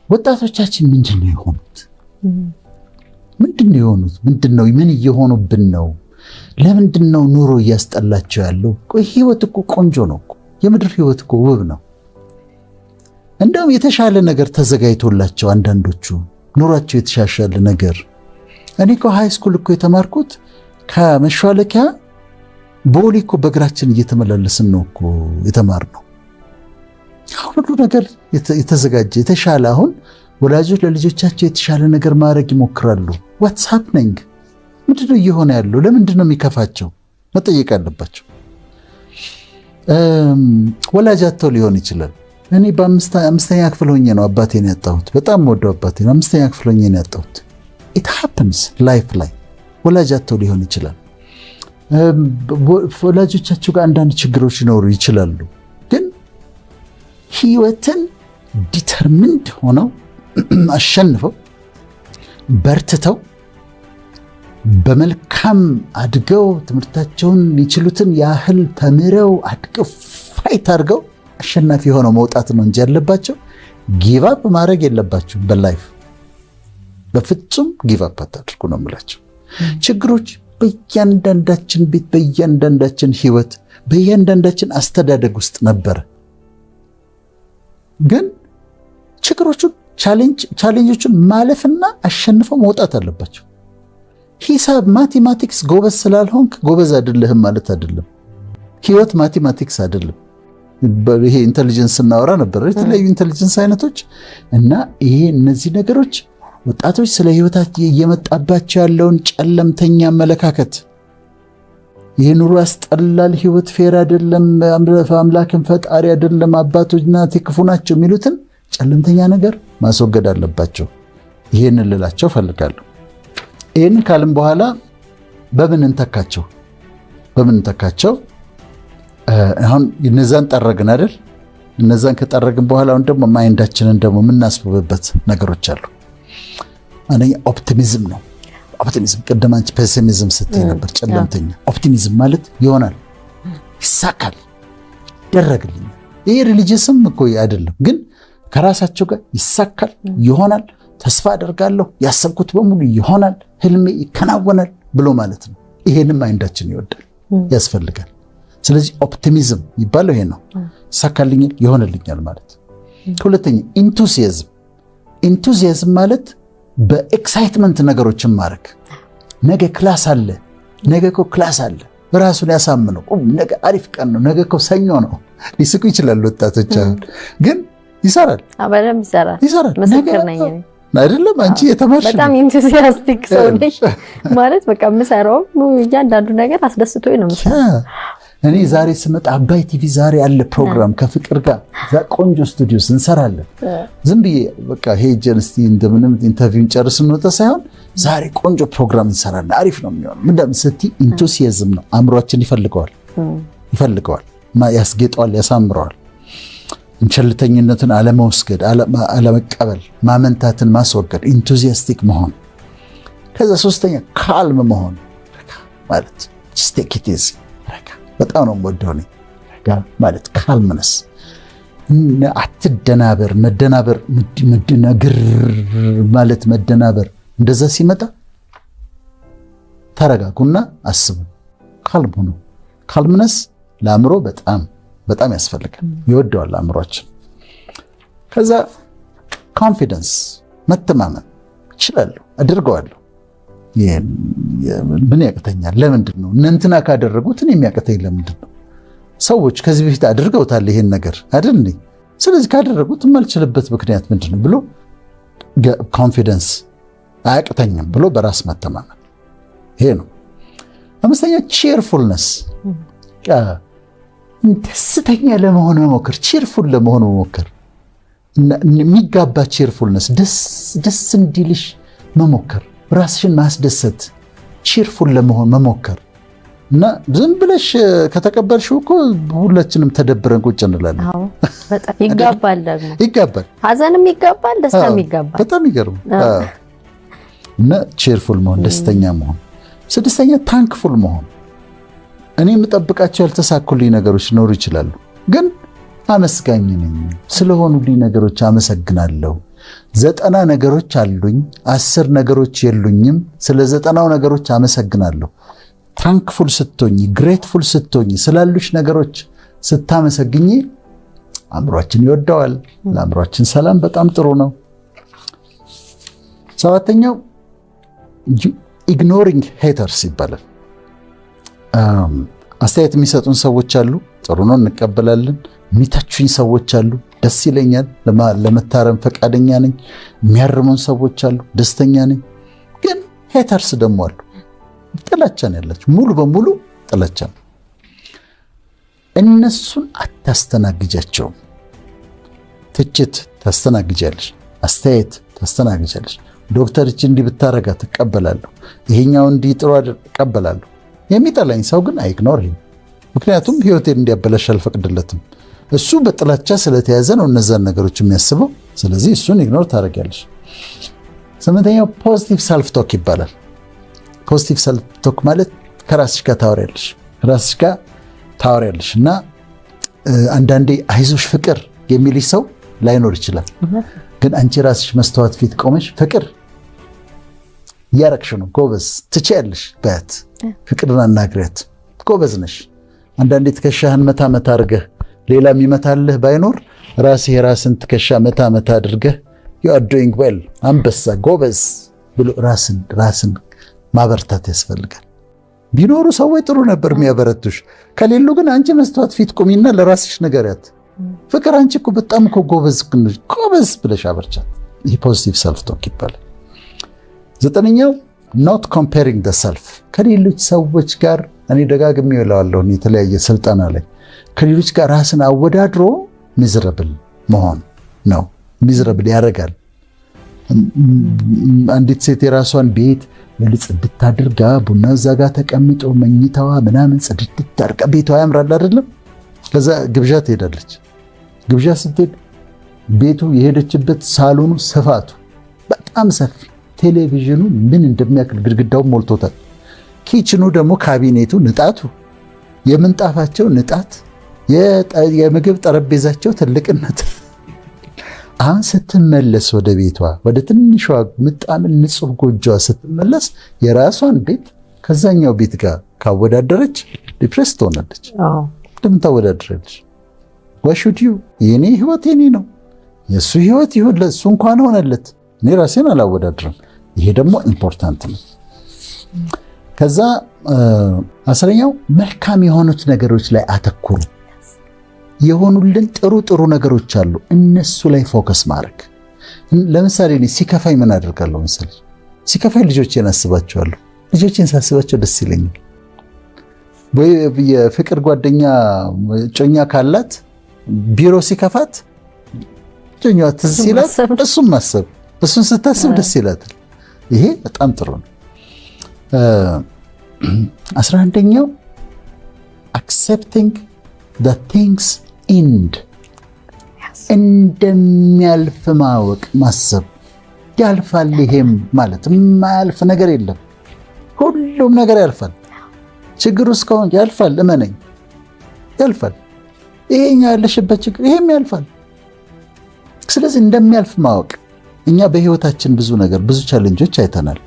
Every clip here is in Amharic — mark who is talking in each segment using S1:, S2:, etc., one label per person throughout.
S1: ወጣቶቻችን ምንድነው የሆኑት? ምንድነው ምን እየሆኑብን ነው? ለምንድነው ኑሮ እያስጠላቸው ያለው? ህይወት እኮ ቆንጆ ነው እኮ የምድር ህይወት እኮ ውብ ነው። እንደውም የተሻለ ነገር ተዘጋጅቶላቸው አንዳንዶቹ ኑሯቸው የተሻሻለ ነገር። እኔ እኮ ሃይ ስኩል እኮ የተማርኩት ከመሿለኪያ ቦሌ እኮ በእግራችን እየተመላለስን ነው እኮ የተማርነው። አሁን ሁሉ ነገር የተዘጋጀ የተሻለ። አሁን ወላጆች ለልጆቻቸው የተሻለ ነገር ማድረግ ይሞክራሉ። ዋትስ ሃፕኒንግ? ምንድነው እየሆነ ያለው? ለምንድነው የሚከፋቸው? መጠየቅ አለባቸው። ወላጅ አጥተው ሊሆን ይችላል። እኔ በአምስተኛ ክፍል ሆኜ ነው አባቴን ያጣሁት። በጣም ወደው አባቴን አምስተኛ ክፍል ሆኜ ነው ያጣሁት። ኢት ሃፕንስ ላይፍ ላይ ወላጅ አጥተው ሊሆን ይችላል። ወላጆቻቸው ጋር አንዳንድ ችግሮች ሊኖሩ ይችላሉ። ግን ህይወትን ዲተርሚንድ ሆነው አሸንፈው በርትተው በመልካም አድገው ትምህርታቸውን ይችሉትን ያህል ተምረው አድገው ፋይት አድርገው አሸናፊ ሆነው መውጣት ነው እንጂ ያለባቸው ጊቭ አፕ ማድረግ የለባቸው። በላይፍ በፍጹም ጊቭ አፕ አታድርጉ ነው የምላቸው። ችግሮች በእያንዳንዳችን ቤት፣ በእያንዳንዳችን ህይወት፣ በእያንዳንዳችን አስተዳደግ ውስጥ ነበረ። ግን ችግሮቹን ቻሌንጆቹን ማለፍና አሸንፈው መውጣት አለባቸው። ሂሳብ ማቴማቲክስ ጎበዝ ስላልሆንክ ጎበዝ አይደለህም ማለት አይደለም። ህይወት ማቴማቲክስ አይደለም። ይሄ ኢንተሊጀንስ እናወራ ነበር፣ የተለያዩ ኢንተሊጀንስ አይነቶች እና ይሄ እነዚህ ነገሮች ወጣቶች ስለ ህይወታቸው እየመጣባቸው ያለውን ጨለምተኛ አመለካከት፣ ይሄ ኑሮ ያስጠላል፣ ህይወት ፌር አይደለም፣ አምላክን ፈጣሪ አይደለም፣ አባቶች እናቴ ክፉ ናቸው የሚሉትን ጨለምተኛ ነገር ማስወገድ አለባቸው። ይሄንን ልላቸው ፈልጋለሁ። ይሄን ካልም በኋላ በምን እንተካቸው? አሁን እነዛን ጠረግን አይደል? እነዛን ከጠረግን በኋላ አሁን ደግሞ ማይንዳችንን ደግሞ የምናስበበት ነገሮች አሉ። አንደኛ ኦፕቲሚዝም ነው። ኦፕቲሚዝም ቅድም አንቺ ፔሲሚዝም ስትይ ነበር፣ ጨለምተኛ። ኦፕቲሚዝም ማለት ይሆናል፣ ይሳካል፣ ይደረግልኛል። ይሄ ሪሊጂየስም እኮ አይደለም፣ ግን ከራሳቸው ጋር ይሳካል፣ ይሆናል፣ ተስፋ አደርጋለሁ፣ ያሰብኩት በሙሉ ይሆናል፣ ህልሜ ይከናወናል ብሎ ማለት ነው። ይሄንም ማይንዳችን ይወዳል፣ ያስፈልጋል። ስለዚህ ኦፕቲሚዝም ይባለው ይሄ ነው፣ ይሳካልኛል፣ ይሆንልኛል ማለት። ሁለተኛ ኢንቱዚያዝም ማለት በኤክሳይትመንት ነገሮችን ማድረግ። ነገ ክላስ አለ፣ ነገ እኮ ክላስ አለ፣ ራሱን ያሳምነው። ነገ አሪፍ ቀን ነው፣ ነገ እኮ ሰኞ ነው። ሊስቁ ይችላሉ ወጣቶች፣ ግን ይሰራል፣
S2: በደንብ ይሰራል። ምስክር ነኝ
S1: አይደለም? አንቺ የተማርሽ
S2: በጣም ኢንቱዚያስቲክ ሰው ነሽ ማለት በቃ የምሰራው እያንዳንዱ ነገር አስደስቶኝ ነው የምሰራው።
S1: እኔ ዛሬ ስመጣ አባይ ቲቪ ዛሬ አለ ፕሮግራም ከፍቅር ጋር ቆንጆ ስቱዲዮ እንሰራለን። ዝም ብዬ በቃ ሄጀን እስቲ እንደምንም ኢንተርቪውን ጨርስ እንወጣ ሳይሆን ዛሬ ቆንጆ ፕሮግራም እንሰራለን፣ አሪፍ ነው የሚሆነው። ምንድነው ስትይ ኢንቱዚያዝም ነው። አእምሮአችን ይፈልገዋል፣ ያስጌጠዋል፣ ያሳምረዋል። እንቸልተኝነትን አለመወስገድ፣ አለመቀበል፣ ማመንታትን ማስወገድ፣ ኢንቱዚያስቲክ መሆን። ከዛ ሶስተኛ ካልም መሆን ማለት ስቴኪቲዝ በጣም ነው የምወደው እኔ ማለት ካልምነስ። አትደናበር፣ መደናበር ማለት መደናበር። እንደዛ ሲመጣ ተረጋጉና አስቡ፣ ካልም ሁኑ። ካልምነስ ለአእምሮ በጣም ያስፈልጋል፣ ይወደዋል አእምሮአችን። ከዛ ኮንፊደንስ፣ መተማመን፣ እችላለሁ፣ አድርገዋለሁ፣ ምን ያቅተኛል? ለምንድን ነው እንትና ካደረጉት እኔ የሚያቅተኝ ለምንድን ነው? ሰዎች ከዚህ በፊት አድርገውታል ይሄን ነገር አይደል? ስለዚህ ካደረጉት የማልችልበት ምክንያት ምንድን ነው ብሎ ኮንፊደንስ፣ አያቅተኝም ብሎ በራስ መተማመን፣ ይሄ ነው። አምስተኛ ቺርፉልነስ፣ ደስተኛ ለመሆን መሞከር፣ ቺርፉል ለመሆን መሞከር፣ የሚጋባ ቺርፉልነስ፣ ደስ እንዲልሽ መሞከር፣ ራስሽን ማስደሰት፣ ቺርፉል ለመሆን መሞከር። እና ዝም ብለሽ ከተቀበልሽው እኮ ሁላችንም ተደብረን ቁጭ እንላለን።
S2: አዎ በጣም ይጋባል፣ ደግሞ
S1: ይጋባል፣
S2: ሐዘንም ይጋባል፣ ደስታም ይጋባል።
S1: በጣም ይገርም። እና ቺርፉል መሆን፣ ደስተኛ መሆን። ስድስተኛ ታንክፉል መሆን። እኔ የምጠብቃቸው ያልተሳኩልኝ ነገሮች ሊኖሩ ይችላሉ፣ ግን አመስጋኝ ነኝ፣ ስለሆኑልኝ ነገሮች አመሰግናለሁ። 90 ነገሮች አሉኝ፣ 10 ነገሮች የሉኝም። ስለ 90 ነገሮች አመሰግናለሁ። ታንክፉል ስትሆኝ፣ ግሬትፉል ስትሆኝ፣ ስላሉሽ ነገሮች ስታመሰግኝ አእምሯችን ይወደዋል። ለአእምሯችን ሰላም በጣም ጥሩ ነው። 7ኛው ኢግኖሪንግ ሄተርስ ይባላል። አስተያየት የሚሰጡን ሰዎች አሉ፣ ጥሩ ነው እንቀበላለን። የሚታቹኝ ሰዎች አሉ፣ ደስ ይለኛል፣ ለመታረም ፈቃደኛ ነኝ። የሚያርሙን ሰዎች አሉ፣ ደስተኛ ነኝ። ግን ሄተርስ ደግሞ አሉ፣ ጥላቻ ነው ያላቸው፣ ሙሉ በሙሉ ጥላቻ ነው። እነሱን አታስተናግጃቸውም። ትችት ታስተናግጃለሽ፣ አስተያየት ታስተናግጃለሽ። ዶክተር እቺ እንዲህ ብታረጋ ትቀበላለሁ፣ ይሄኛው እንዲህ ጥሩ እቀበላለሁ። የሚጠላኝ ሰው ግን አይግኖር፣ ምክንያቱም ህይወቴን እንዲያበላሽ አልፈቅድለትም። እሱ በጥላቻ ስለተያዘ ነው እነዛን ነገሮች የሚያስበው። ስለዚህ እሱን ኢግኖር ታደርጊያለሽ። 8ኛው ፖዚቲቭ ሰልፍ ቶክ ይባላል። ፖዚቲቭ ሰልፍ ቶክ ማለት ከራስሽ ጋር ታወሪያለሽ፣ ከራስሽ ጋር ታወሪያለሽ እና አንዳንዴ አይዞሽ ፍቅር የሚልሽ ሰው ላይኖር ይችላል። ግን አንቺ ራስሽ መስተዋት ፊት ቆመሽ ፍቅር እያረግሽ ነው፣ ጎበዝ ትችያለሽ በያት፣ ፍቅርን አናግሪያት፣ ጎበዝ ነሽ። አንዳንዴ ትከሻህን መታ መታ አድርገህ ሌላ የሚመታልህ ባይኖር ራስህ የራስን ትከሻ መታ መታ አድርገህ you are doing well አንበሳ ጎበዝ ብሎ ራስን ማበርታት ያስፈልጋል። ቢኖሩ ሰዎች ጥሩ ነበር የሚያበረቱሽ፣ ከሌሉ ግን አንቺ መስተዋት ፊት ቁሚና ለራስሽ ንገሪያት፣ ፍቅር አንቺ እኮ በጣም እኮ ጎበዝ ብለሽ አበርቻት። ይህ ፖዚቲቭ ሰልፍ ቶክ ይባላል። 9ኛው ኖት ኮምፔሪንግ ደ ሰልፍ፣ ከሌሎች ሰዎች ጋር እኔ ደጋግሜ እለዋለሁ የተለያየ ስልጠና ላይ ከሌሎች ጋር ራስን አወዳድሮ ሚዝረብል መሆን ነው። ሚዝረብል ያደርጋል። አንዲት ሴት የራሷን ቤት ጽድት አድርጋ ቡና እዛ ጋር ተቀምጦ መኝታዋ ምናምን ጽድት አድርጋ ቤቷ ያምራል አይደለም? ከዛ ግብዣ ትሄዳለች። ግብዣ ስትሄድ ቤቱ የሄደችበት ሳሎኑ ስፋቱ በጣም ሰፊ፣ ቴሌቪዥኑ ምን እንደሚያክል ግድግዳውን ሞልቶታል። ኪችኑ ደግሞ ካቢኔቱ ንጣቱ፣ የምንጣፋቸው ንጣት፣ የምግብ ጠረጴዛቸው ትልቅነት። አሁን ስትመለስ ወደ ቤቷ ወደ ትንሿ ምጣምን ንጹህ ጎጆዋ ስትመለስ የራሷን ቤት ከዛኛው ቤት ጋር ካወዳደረች ዲፕሬስ ትሆናለች። ለምን ታወዳድራለች? ዋሹድ ዩ የኔ ህይወት የኔ ነው፣ የሱ ህይወት ይሁን ለሱ እንኳን ሆነለት፣ እኔ ራሴን አላወዳድርም። ይሄ ደግሞ ኢምፖርታንት ነው። ከዛ 10ኛው መልካም የሆኑት ነገሮች ላይ አተኩሩ። የሆኑልን ጥሩ ነገሮች አሉ፣ እነሱ ላይ ፎከስ ማድረግ። ለምሳሌ እኔ ሲከፋኝ ምን አደርጋለሁ መሰለኝ? ሲከፋኝ ልጆቼን አስባቸዋለሁ። ልጆቼን ሳስባቸው ደስ ይለኛል። ወይ የፍቅር ጓደኛ ጮኛ ካላት ቢሮ ሲከፋት ጮኛዋ ትዝ ይላት፣ እሱን ማሰብ፣ እሱን ስታስብ ደስ ይላታል። ይሄ በጣም ጥሩ ነው። 11ኛው accepting the things end እንደሚያልፍ ማወቅ ማሰብ። ያልፋል። ይሄም ማለት የማያልፍ ነገር የለም። ሁሉም ነገር ያልፋል። ችግሩ እስካሁን ያልፋል። እመነኝ ያልፋል። ይሄኛው ያለሽበት ችግር ይሄም ያልፋል። ስለዚህ እንደሚያልፍ ማወቅ። እኛ በህይወታችን ብዙ ቻሌንጆች አይተናል።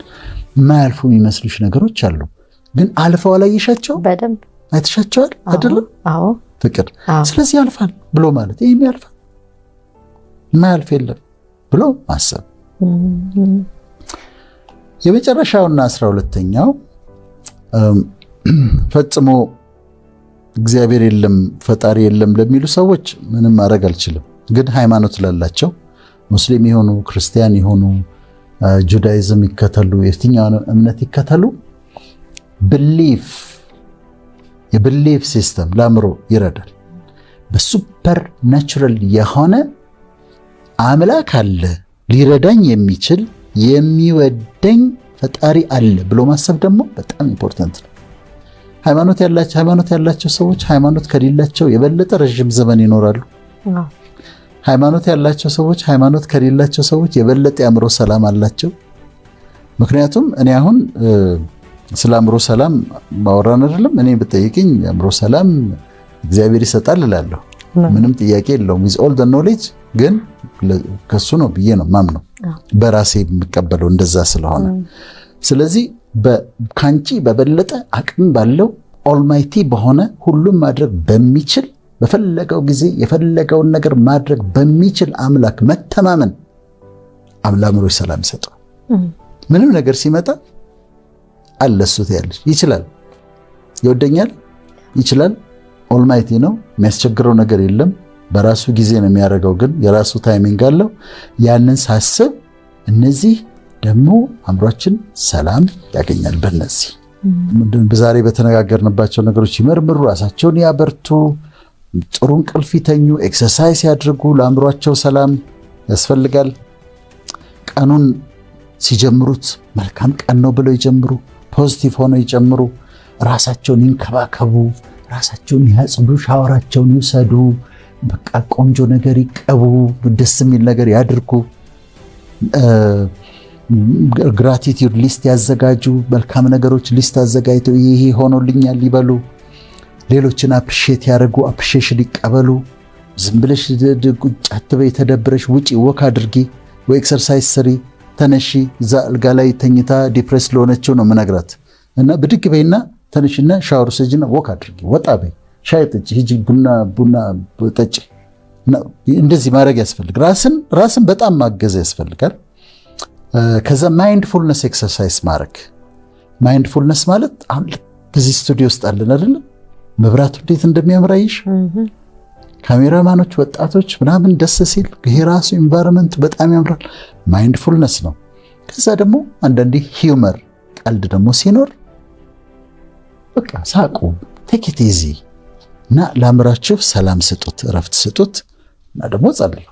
S1: የማያልፉ የሚመስሉሽ ነገሮች አሉ፣ ግን አልፈው አላየሻቸው?
S2: በደንብ
S1: አይተሻቸዋል አይደለም?
S2: አዎ
S1: ፍቅር። ስለዚህ ያልፋል ብሎ ማለት ይሄም ያልፋል፣ የማያልፍ የለም ብሎ ማሰብ። የመጨረሻውና 12ኛው ፈጽሞ እግዚአብሔር የለም ፈጣሪ የለም ለሚሉ ሰዎች ምንም ማድረግ አልችልም። ግን ሃይማኖት ላላቸው ሙስሊም የሆኑ ክርስቲያን የሆኑ ጁዳይዝም ይከተሉ የትኛውን እምነት ይከተሉ የብሊፍ ሲስተም ለአእምሮ ይረዳል። በሱፐር ናቹራል የሆነ አምላክ አለ፣ ሊረዳኝ የሚችል የሚወደኝ ፈጣሪ አለ ብሎ ማሰብ ደግሞ በጣም ኢምፖርታንት ነው። ሃይማኖት ያላቸው ሰዎች ሃይማኖት ከሌላቸው የበለጠ ረጅም ዘመን ይኖራሉ። ሃይማኖት ያላቸው ሰዎች ሃይማኖት ከሌላቸው ሰዎች የበለጠ የአእምሮ ሰላም አላቸው። ምክንያቱም እኔ አሁን ስለ አእምሮ ሰላም ማወራን አይደለም። እኔ ብጠይቅኝ የአእምሮ ሰላም እግዚአብሔር ይሰጣል እላለሁ። ምንም ጥያቄ የለውም። with all the knowledge ግን ከሱ ነው ብዬ ነው ማምነው በራሴ የሚቀበለው እንደዛ ስለሆነ። ስለዚህ ካንቺ በበለጠ አቅም ባለው ኦልማይቲ በሆነ ሁሉም ማድረግ በሚችል በፈለገው ጊዜ የፈለገውን ነገር ማድረግ በሚችል አምላክ መተማመን አምላምሮች ሰላም ይሰጣል። ምንም ነገር ሲመጣ አለሱት ያለሽ ይችላል፣ ይወደኛል፣ ይችላል፣ ኦልማይቲ ነው፣ የሚያስቸግረው ነገር የለም፣ በራሱ ጊዜ ነው የሚያደርገው፣ ግን የራሱ ታይሚንግ አለው። ያንን ሳስብ እነዚህ ደግሞ አእምሯችን ሰላም ያገኛል። በእነዚህ ዛሬ በተነጋገርንባቸው ነገሮች ይመርምሩ፣ ራሳቸውን ያበርቱ፣ ጥሩ እንቅልፍ ይተኙ፣ ኤክሰርሳይዝ ያድርጉ። ለአእምሯቸው ሰላም ያስፈልጋል። ቀኑን ሲጀምሩት መልካም ቀን ነው ብለው ይጀምሩ፣ ፖዚቲቭ ሆነው ይጀምሩ። ራሳቸውን ይንከባከቡ፣ ራሳቸውን ያጽዱ፣ ሻወራቸውን ይውሰዱ፣ በቃ ቆንጆ ነገር ይቀቡ፣ ደስ የሚል ነገር ያድርጉ። ግራቲቲዩድ ሊስት ያዘጋጁ፣ መልካም ነገሮች ሊስት አዘጋጅተው ይሄ ሆኖልኛል ይበሉ። ሌሎችን አፕሪሼት ያደርጉ፣ አፕሪሼሽን ይቀበሉ። ዝም ብለሽ ቁጭ አትበይ፣ ተደብረሽ ውጪ፣ ወክ አድርጊ ወይ ኤክሰርሳይዝ ስሪ፣ ተነሺ። እዛ አልጋ ላይ ተኝታ ዲፕሬስ ለሆነችው ነው ምነግራት እና ብድግ በይና ተነሽና ሻወር ስጂና ወክ አድርጊ፣ ወጣ በይ፣ ሻይ ጠጪ፣ ሂጂ ቡና ጠጪ። እንደዚህ ማድረግ ያስፈልግ። ራስን በጣም ማገዝ ያስፈልጋል። ከዛ ማይንድፉልነስ ኤክሰርሳይዝ ማድረግ። ማይንድፉልነስ ማለት አሁን በዚህ ስቱዲዮ ውስጥ አለን አይደለም? መብራቱ እንዴት እንደሚያምራይሽ ካሜራማኖች፣ ወጣቶች ምናምን ደስ ሲል ይሄ ራሱ ኢንቫይሮንመንት በጣም ያምራል። ማይንድፉልነስ ነው። ከዛ ደግሞ አንዳንዴ ሂውመር፣ ቀልድ ደግሞ ሲኖር በቃ ሳቁ፣ ቴክ ኢት ኢዚ እና ለአእምሯችሁ ሰላም ስጡት፣ እረፍት ስጡት እና ደግሞ ጸልዩ።